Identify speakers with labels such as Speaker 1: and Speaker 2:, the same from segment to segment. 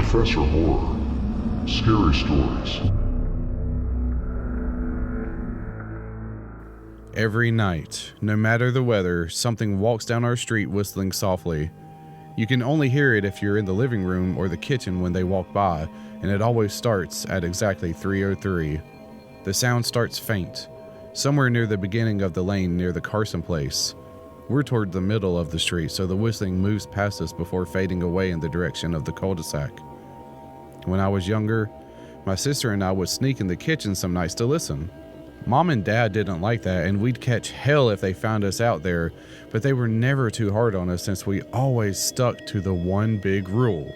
Speaker 1: Professor Horror. Scary Stories.
Speaker 2: Every night, no matter the weather, something walks down our street whistling softly. You can only hear it if you're in the living room or the kitchen when they walk by, and it always starts at exactly 3:03. The sound starts faint, somewhere near the beginning of the lane near the Carson place. We're toward the middle of the street, so the whistling moves past us before fading away in the direction of the cul-de-sac. When I was younger, my sister and I would sneak in the kitchen some nights to listen. Mom and Dad didn't like that, and we'd catch hell if they found us out there, but they were never too hard on us since we always stuck to the one big rule: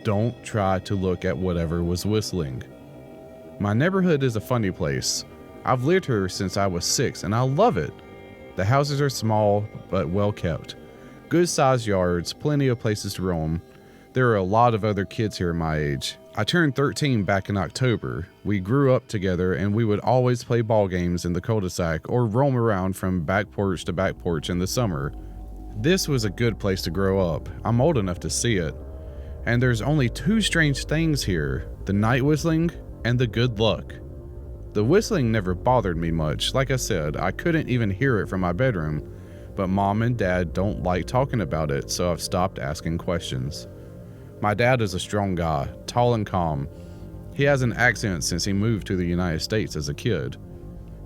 Speaker 2: don't try to look at whatever was whistling. My neighborhood is a funny place. I've lived here since I was 6, and I love it. The houses are small, but well kept. Good sized yards, plenty of places to roam. There are a lot of other kids here my age. I turned 13 back in October. We grew up together, and we would always play ball games in the cul-de-sac or roam around from back porch to back porch in the summer. This was a good place to grow up. I'm old enough to see it. And there's only 2 strange things here: the night whistling and the good luck. The whistling never bothered me much. Like I said, I couldn't even hear it from my bedroom, but Mom and Dad don't like talking about it, so I've stopped asking questions. My dad is a strong guy, tall and calm. He has an accent since he moved to the United States as a kid.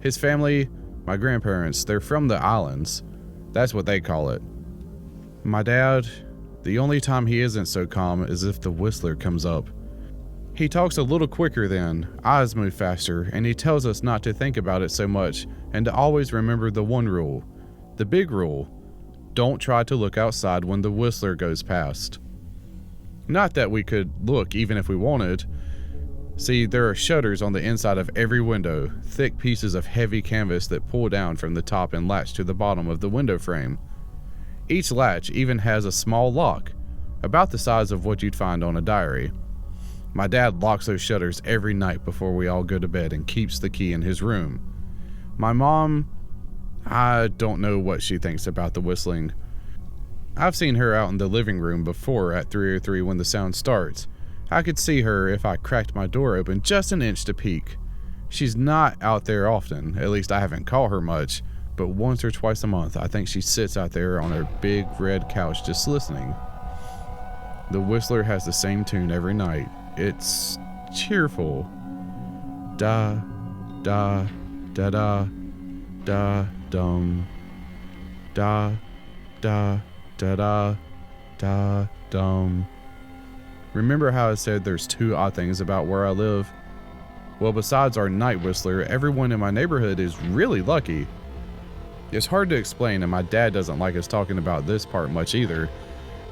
Speaker 2: His family, my grandparents, they're from the islands. That's what they call it. My dad, the only time he isn't so calm is if the whistler comes up. He talks a little quicker then, eyes move faster, and he tells us not to think about it so much and to always remember the one rule, the big rule: don't try to look outside when the whistler goes past. Not that we could look even if we wanted. See, there are shutters on the inside of every window, thick pieces of heavy canvas that pull down from the top and latch to the bottom of the window frame. Each latch even has a small lock, about the size of what you'd find on a diary. My dad locks those shutters every night before we all go to bed and keeps the key in his room. My mom, I don't know what she thinks about the whistling. I've seen her out in the living room before at 3:03 when the sound starts. I could see her if I cracked my door open just an inch to peek. She's not out there often, at least I haven't caught her much, but once or twice a month I think she sits out there on her big red couch just listening. The whistler has the same tune every night. It's cheerful. Da, da, da da, da, dum. Da, da, da da, da, dum. Remember how I said there's 2 odd things about where I live? Well, besides our night whistler, everyone in my neighborhood is really lucky. It's hard to explain, and my dad doesn't like us talking about this part much either,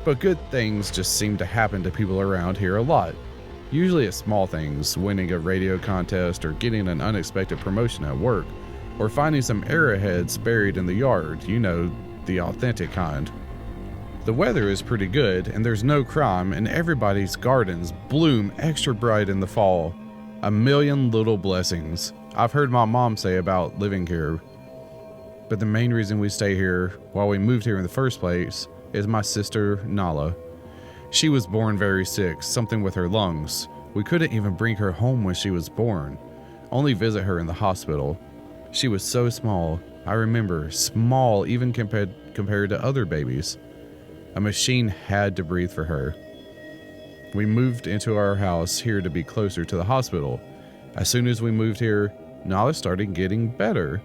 Speaker 2: but good things just seem to happen to people around here a lot. Usually it's small things, winning a radio contest or getting an unexpected promotion at work, or finding some arrowheads buried in the yard, you know, the authentic kind. The weather is pretty good, and there's no crime, and everybody's gardens bloom extra bright in the fall. A million little blessings, I've heard my mom say about living here. But the main reason we stay here, while we moved here in the first place, is my sister, Nala. She was born very sick, something with her lungs. We couldn't even bring her home when she was born, only visit her in the hospital. She was so small, I remember, small even compared to other babies. A machine had to breathe for her. We moved into our house here to be closer to the hospital. As soon as we moved here, Nala started getting better.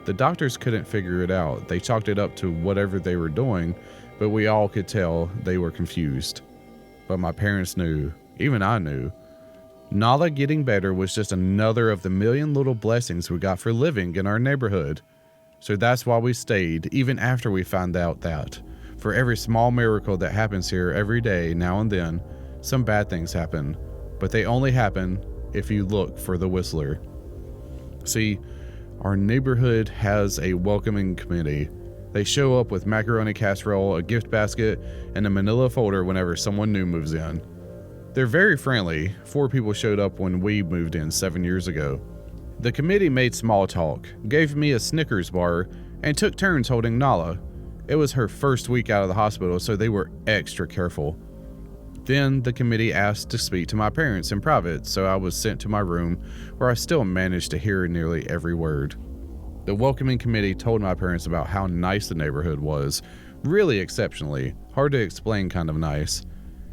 Speaker 2: The doctors couldn't figure it out. They chalked it up to whatever they were doing, but we all could tell they were confused. But my parents knew, even I knew. Nala getting better was just another of the million little blessings we got for living in our neighborhood. So that's why we stayed, even after we found out that, for every small miracle that happens here every day, now and then, some bad things happen, but they only happen if you look for the whistler. See, our neighborhood has a welcoming committee. They show up with macaroni casserole, a gift basket, and a manila folder whenever someone new moves in. They're very friendly. 4 people showed up when we moved in 7 years ago. The committee made small talk, gave me a Snickers bar, and took turns holding Nala. It was her first week out of the hospital, so they were extra careful. Then the committee asked to speak to my parents in private, so I was sent to my room, where I still managed to hear nearly every word. The welcoming committee told my parents about how nice the neighborhood was, really exceptionally, hard to explain kind of nice.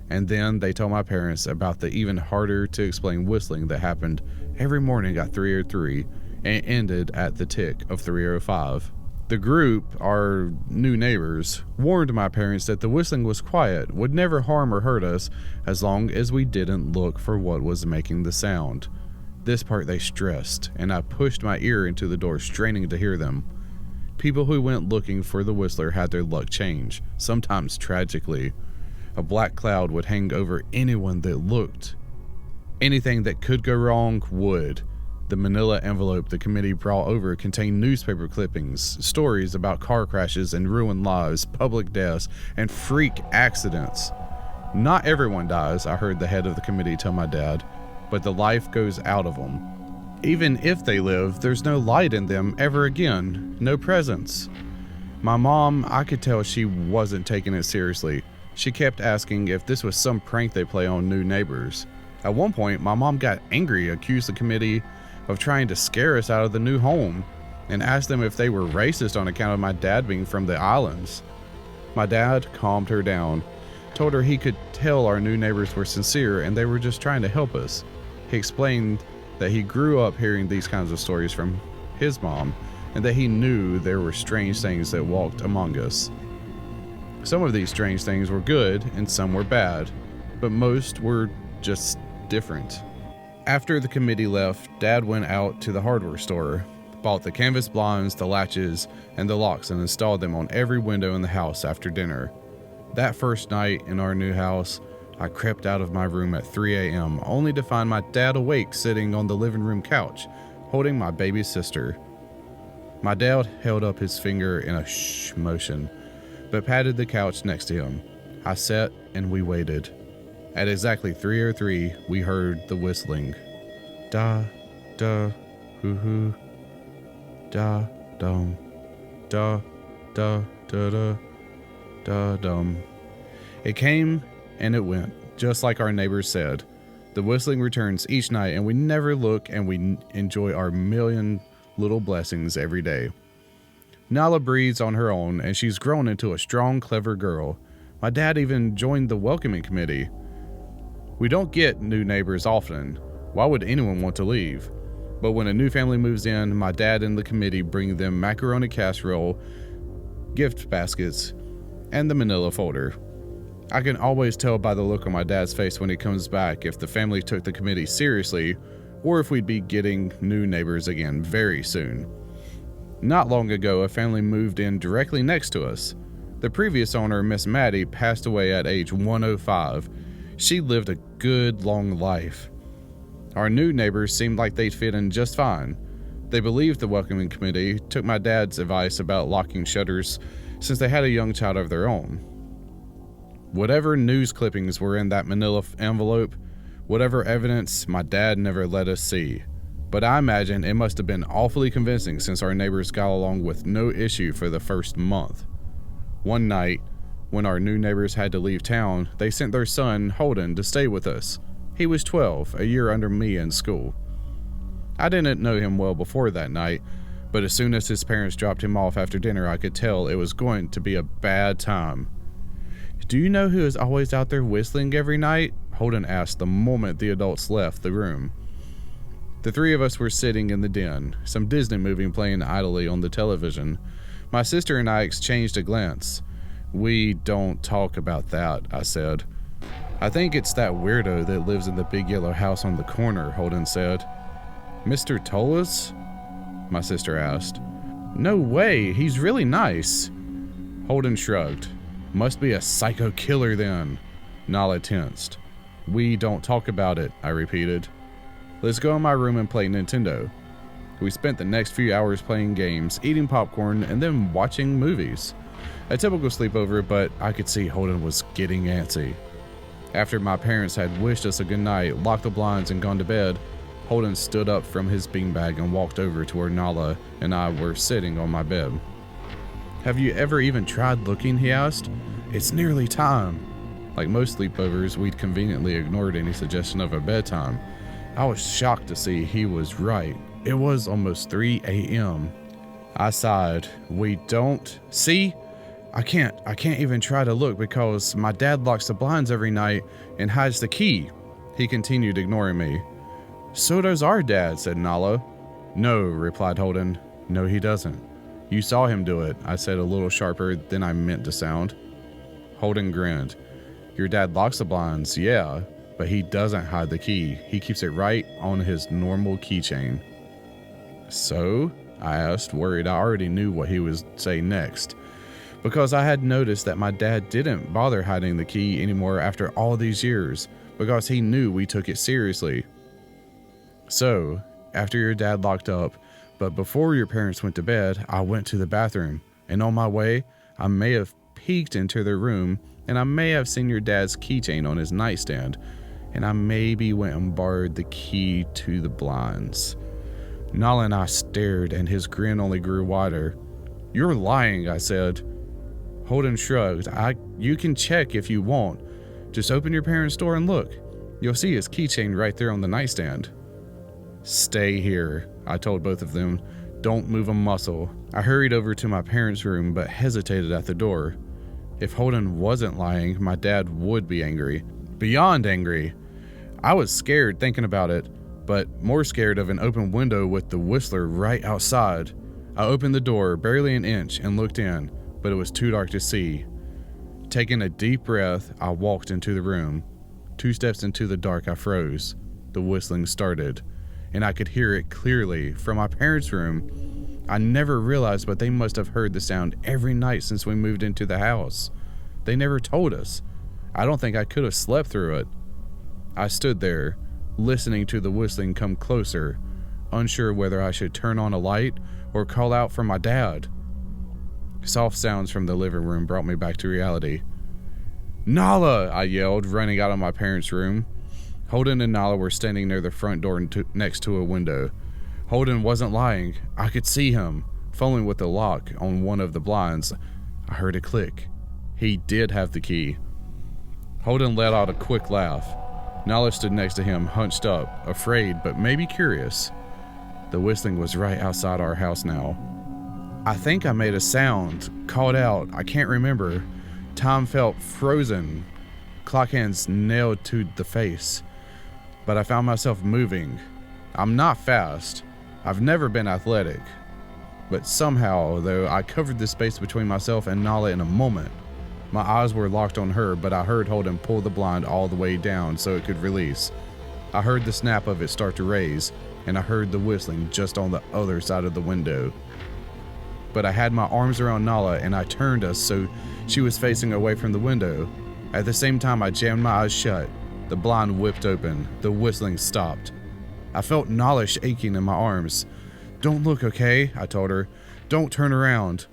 Speaker 2: And then they told my parents about the even harder to explain whistling that happened every morning at 3:03 and ended at the tick of 3:05. The group, our new neighbors, warned my parents that the whistling was quiet, would never harm or hurt us as long as we didn't look for what was making the sound. This part they stressed, and I pushed my ear into the door, straining to hear them. People who went looking for the whistler had their luck change, sometimes tragically. A black cloud would hang over anyone that looked. Anything that could go wrong would. The manila envelope the committee brought over contained newspaper clippings, stories about car crashes and ruined lives, public deaths, and freak accidents. Not everyone dies, I heard the head of the committee tell my dad, but the life goes out of them. Even if they live, there's no light in them ever again, no presence. My mom, I could tell she wasn't taking it seriously. She kept asking if this was some prank they play on new neighbors. At one point, my mom got angry, accused the committee of trying to scare us out of the new home, and asked them if they were racist on account of my dad being from the islands. My dad calmed her down, told her he could tell our new neighbors were sincere and they were just trying to help us. He explained that he grew up hearing these kinds of stories from his mom, and that he knew there were strange things that walked among us. Some of these strange things were good and some were bad, but most were just different. After the committee left, Dad went out to the hardware store, bought the canvas blinds, the latches, and the locks, and installed them on every window in the house after dinner. That first night in our new house, I crept out of my room at 3 a.m., only to find my dad awake sitting on the living room couch, holding my baby sister. My dad held up his finger in a shh motion, but patted the couch next to him. I sat and we waited. At exactly 3:03, we heard the whistling. Da, da, hoo hoo. Da, dum. Da, da, da, da. Da, dum. It came and it went, just like our neighbors said. The whistling returns each night, and we never look, and we enjoy our million little blessings every day. Nala breathes on her own, and she's grown into a strong, clever girl. My dad even joined the welcoming committee. We don't get new neighbors often. Why would anyone want to leave? But when a new family moves in, my dad and the committee bring them macaroni casserole, gift baskets, and the manila folder. I can always tell by the look on my dad's face when he comes back if the family took the committee seriously or if we'd be getting new neighbors again very soon. Not long ago, a family moved in directly next to us. The previous owner, Miss Maddie, passed away at age 105. She lived a good, long life. Our new neighbors seemed like they'd fit in just fine. They believed the welcoming committee, took my dad's advice about locking shutters since they had a young child of their own. Whatever news clippings were in that manila envelope, whatever evidence, my dad never let us see. But I imagine it must have been awfully convincing since our neighbors got along with no issue for the first month. One night, when our new neighbors had to leave town, they sent their son, Holden, to stay with us. He was 12, a year under me in school. I didn't know him well before that night, but as soon as his parents dropped him off after dinner, I could tell it was going to be a bad time. "Do you know who is always out there whistling every night?" Holden asked the moment the adults left the room. The three of us were sitting in the den, some Disney movie playing idly on the television. My sister and I exchanged a glance. "We don't talk about that," I said. "I think it's that weirdo that lives in the big yellow house on the corner," Holden said. "Mr. Tolas?" my sister asked. "No way, he's really nice." Holden shrugged. "Must be a psycho killer then." Nala tensed. "We don't talk about it," I repeated. "Let's go in my room and play Nintendo." We spent the next few hours playing games, eating popcorn, and then watching movies. A typical sleepover, but I could see Holden was getting antsy. After my parents had wished us a good night, locked the blinds, and gone to bed, Holden stood up from his beanbag and walked over to where Nala and I were sitting on my bed. "Have you ever even tried looking?" he asked. "It's nearly time." Like most sleepovers, we'd conveniently ignored any suggestion of a bedtime. I was shocked to see he was right. It was almost 3 a.m. I sighed. We don't see? I can't even try to look because my dad locks the blinds every night and hides the key. He continued, ignoring me. So does our dad, said Nala. No, replied Holden. No, he doesn't. You saw him do it, I said a little sharper than I meant to sound. Holden grinned. Your dad locks the blinds, yeah, but he doesn't hide the key. He keeps it right on his normal keychain. So? I asked, worried I already knew what he would say next. Because I had noticed that my dad didn't bother hiding the key anymore after all these years, because he knew we took it seriously. So, after your dad locked up, but before your parents went to bed, I went to the bathroom, and on my way, I may have peeked into their room, and I may have seen your dad's keychain on his nightstand, and I maybe went and borrowed the key to the blinds. Nala and I stared, and his grin only grew wider. You're lying, I said. Holden shrugged. You can check if you want. Just open your parents' door and look. You'll see his keychain right there on the nightstand. Stay here, I told both of them. Don't move a muscle. I hurried over to my parents' room, but hesitated at the door. If Holden wasn't lying, my dad would be angry. Beyond angry. I was scared thinking about it, but more scared of an open window with the Whistler right outside. I opened the door barely an inch and looked in, but it was too dark to see. Taking a deep breath, I walked into the room. 2 steps into the dark, I froze. The whistling started, and I could hear it clearly from my parents' room. I never realized, but they must have heard the sound every night since we moved into the house. They never told us. I don't think I could have slept through it. I stood there, listening to the whistling come closer, unsure whether I should turn on a light or call out for my dad. Soft sounds from the living room brought me back to reality. Nala, I yelled, running out of my parents' room. Holden and Nala were standing near the front door next to a window. Holden wasn't lying. I could see him, fumbling with the lock on one of the blinds. I heard a click. He did have the key. Holden let out a quick laugh. Nala stood next to him, hunched up, afraid but maybe curious. The whistling was right outside our house now. I think I made a sound, called out, I can't remember. Time felt frozen, clock hands nailed to the face. But I found myself moving. I'm not fast. I've never been athletic. But somehow, though, I covered the space between myself and Nala in a moment. My eyes were locked on her, but I heard Holden pull the blind all the way down so it could release. I heard the snap of it start to raise, and I heard the whistling just on the other side of the window. But I had my arms around Nala and I turned us so she was facing away from the window. At the same time, I jammed my eyes shut. The blind whipped open. The whistling stopped. I felt Nala shaking in my arms. Don't look, okay? I told her. Don't turn around.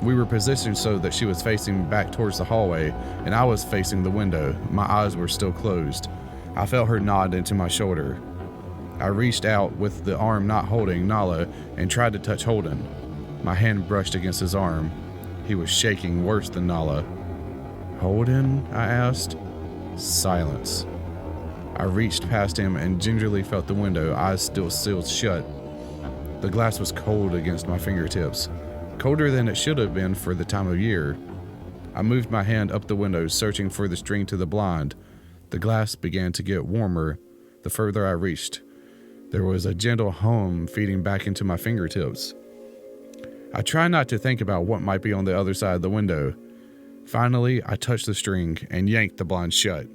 Speaker 2: We were positioned so that she was facing back towards the hallway and I was facing the window. My eyes were still closed. I felt her nod into my shoulder. I reached out with the arm not holding Nala and tried to touch Holden. My hand brushed against his arm. He was shaking worse than Nala. Holden? I asked. Silence. I reached past him and gingerly felt the window, eyes still sealed shut. The glass was cold against my fingertips, colder than it should have been for the time of year. I moved my hand up the window, searching for the string to the blind. The glass began to get warmer the further I reached. There was a gentle hum feeding back into my fingertips. I tried not to think about what might be on the other side of the window. Finally, I touched the string and yanked the blind shut.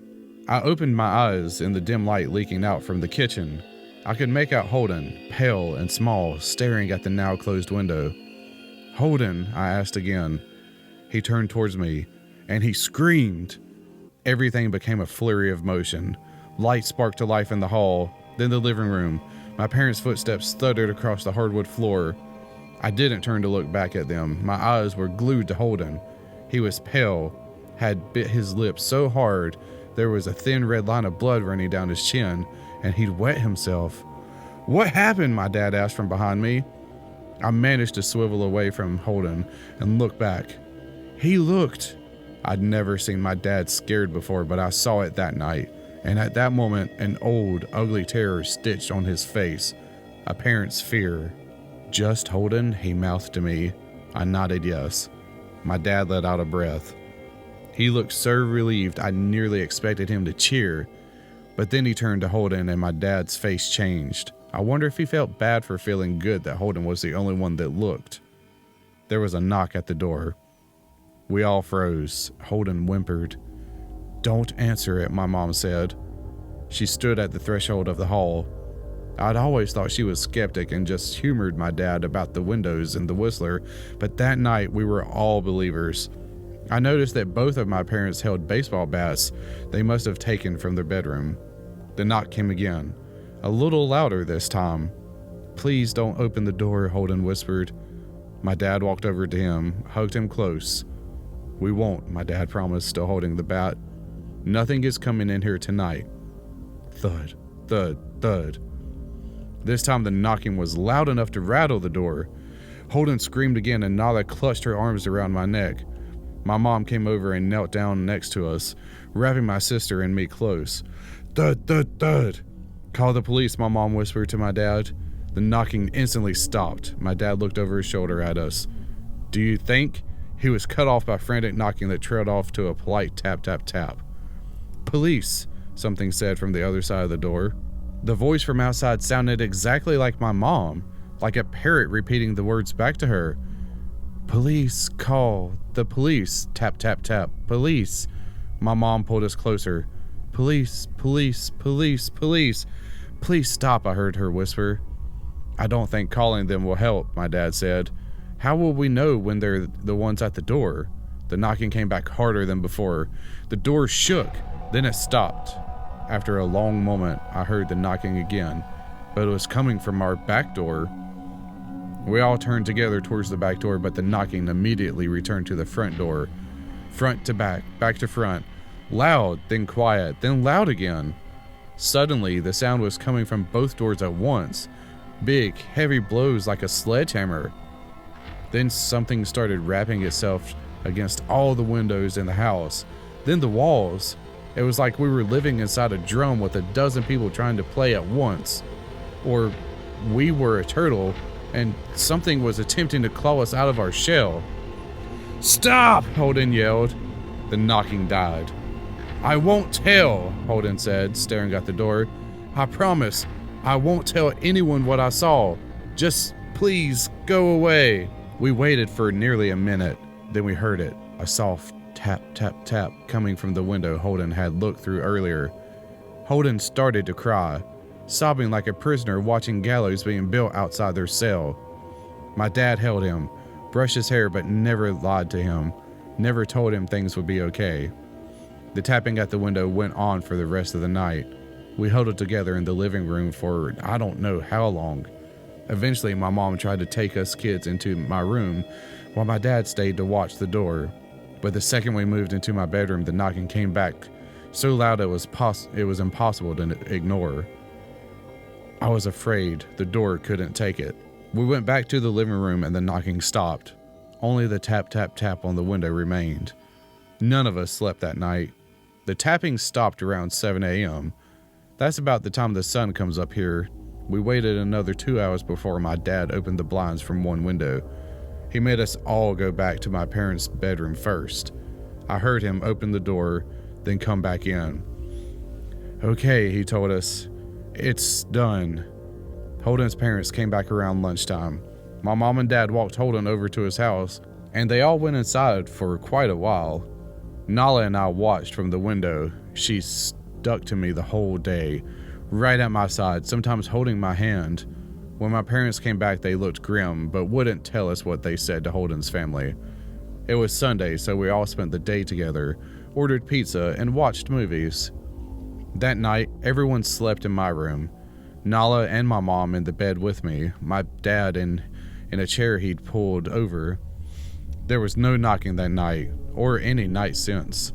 Speaker 2: I opened my eyes in the dim light leaking out from the kitchen. I could make out Holden, pale and small, staring at the now closed window. Holden, I asked again. He turned towards me, and he screamed. Everything became a flurry of motion. Light sparked to life in the hall, then the living room. My parents' footsteps thundered across the hardwood floor. I didn't turn to look back at them. My eyes were glued to Holden. He was pale, had bit his lips so hard there was a thin red line of blood running down his chin, and he'd wet himself. What happened? My dad asked from behind me. I managed to swivel away from Holden and look back. He looked I'd never seen my dad scared before, but I saw it that night, and at that moment, an old, ugly terror stitched on his face, a parent's fear. "Just Holden?" he mouthed to me. I nodded yes. My dad let out a breath. He looked so relieved I nearly expected him to cheer, but then he turned to Holden and my dad's face changed. I wonder if he felt bad for feeling good that Holden was the only one that looked. There was a knock at the door. We all froze. Holden whimpered. "Don't answer it," my mom said. She stood at the threshold of the hall. I'd always thought she was skeptic and just humored my dad about the windows and the whistler, but that night we were all believers. I noticed that both of my parents held baseball bats they must have taken from their bedroom. The knock came again, a little louder this time. "Please don't open the door," Holden whispered. My dad walked over to him, hugged him close. "We won't," my dad promised, still holding the bat. "Nothing is coming in here tonight." Thud, thud, thud. This time the knocking was loud enough to rattle the door. Holden screamed again and Nala clutched her arms around my neck. My mom came over and knelt down next to us, wrapping my sister and me close. "Thud, thud, thud." "Call the police," my mom whispered to my dad. The knocking instantly stopped. My dad looked over his shoulder at us. "Do you think?" He was cut off by frantic knocking that trailed off to a polite tap, tap, tap. "Police," something said from the other side of the door. The voice from outside sounded exactly like my mom, like a parrot repeating the words back to her. "Police, call the police." Tap, tap, tap. "Police." My mom pulled us closer. "Police, police, police, police. Please stop," I heard her whisper. "I don't think calling them will help," my dad said. "How will we know when they're the ones at the door?" The knocking came back harder than before. The door shook, then it stopped. After a long moment, I heard the knocking again, but it was coming from our back door. We all turned together towards the back door, but the knocking immediately returned to the front door. Front to back, back to front. Loud, then quiet, then loud again. Suddenly, the sound was coming from both doors at once. Big, heavy blows like a sledgehammer. Then something started wrapping itself against all the windows in the house. Then the walls. It was like we were living inside a drum with a dozen people trying to play at once. Or we were a turtle, and something was attempting to claw us out of our shell. "Stop!" Holden yelled. The knocking died. "I won't tell," Holden said, staring at the door. "I promise, I won't tell anyone what I saw. Just please go away." We waited for nearly a minute. Then we heard it, a soft tap, tap, tap coming from the window Holden had looked through earlier. Holden started to cry, sobbing like a prisoner watching gallows being built outside their cell. My dad held him, brushed his hair, but never lied to him, never told him things would be okay. The tapping at the window went on for the rest of the night. We huddled together in the living room for I don't know how long. Eventually, my mom tried to take us kids into my room while my dad stayed to watch the door. But the second we moved into my bedroom, the knocking came back so loud it was impossible to ignore. I was afraid the door couldn't take it. We went back to the living room and the knocking stopped. Only the tap, tap, tap on the window remained. None of us slept that night. The tapping stopped around 7 a.m. That's about the time the sun comes up here. We waited another 2 hours before my dad opened the blinds from one window. He made us all go back to my parents' bedroom first. I heard him open the door, then come back in. "Okay," he told us. "It's done." Holden's parents came back around lunchtime. My mom and dad walked Holden over to his house, and they all went inside for quite a while. Nala and I watched from the window. She stuck to me the whole day, right at my side, sometimes holding my hand. When my parents came back, they looked grim, but wouldn't tell us what they said to Holden's family. It was Sunday, so we all spent the day together, ordered pizza, and watched movies. That night, everyone slept in my room. Nala and my mom in the bed with me, my dad in a chair he'd pulled over. There was no knocking that night, or any night since.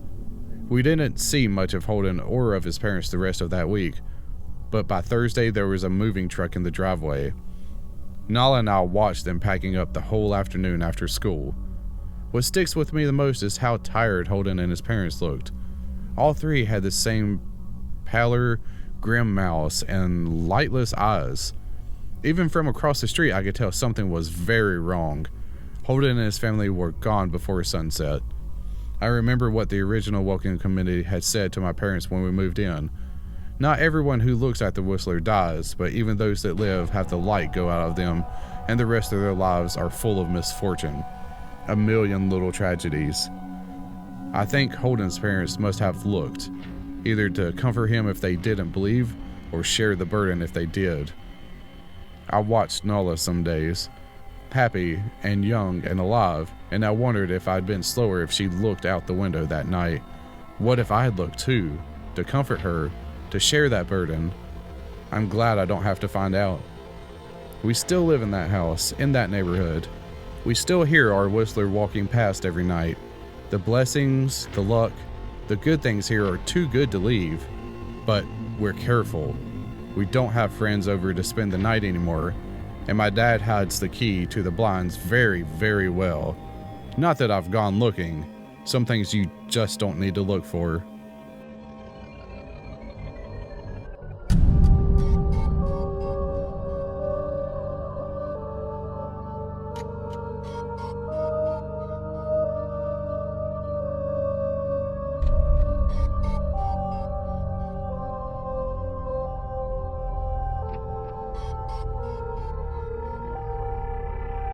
Speaker 2: We didn't see much of Holden or of his parents the rest of that week, but by Thursday there was a moving truck in the driveway. Nala and I watched them packing up the whole afternoon after school. What sticks with me the most is how tired Holden and his parents looked. All three had the same pallor, grim mouths, and lightless eyes. Even from across the street, I could tell something was very wrong. Holden and his family were gone before sunset. I remember what the original welcome committee had said to my parents when we moved in. Not everyone who looks at the Whistler dies, but even those that live have the light go out of them, and the rest of their lives are full of misfortune. A million little tragedies. I think Holden's parents must have looked, either to comfort him if they didn't believe, or share the burden if they did. I watched Nala some days, happy and young and alive, and I wondered if I'd been slower if she'd looked out the window that night. What if I had looked too, to comfort her, to share that burden? I'm glad I don't have to find out. We still live in that house, in that neighborhood. We still hear our Whistler walking past every night. The blessings, the luck, the good things here are too good to leave. But we're careful. We don't have friends over to spend the night anymore, and my dad hides the key to the blinds very, very well. Not that I've gone looking. Some things you just don't need to look for.